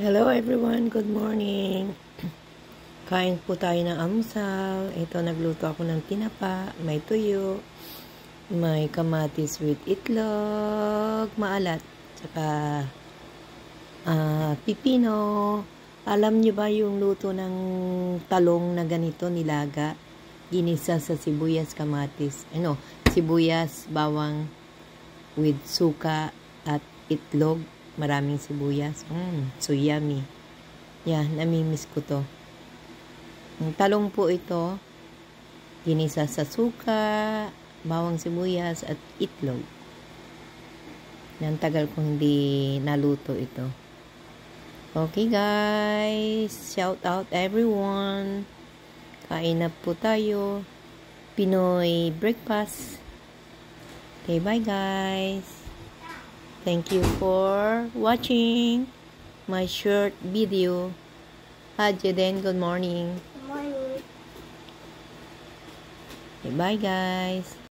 Hello everyone, good morning. Kain po tayo ng almusal. Ito, nagluto ako ng tinapa, may tuyo, may kamatis with itlog, maalat, tsaka pipino. Alam nyo ba yung luto ng talong na ganito, nilaga? Ginisa sa sibuyas, kamatis, sibuyas, bawang with suka at itlog. Maraming sibuyas. So yummy. Yeah, namimiss ko to. Ang talong po ito, ginisa sa suka, bawang sibuyas, at itlog. Ang tagal kong hindi naluto ito. Okay guys, shout out everyone. Kain na po tayo. Pinoy breakfast. Okay, bye guys. Thank you for watching my short video. Hajaden, good morning. Good morning. Okay, bye guys.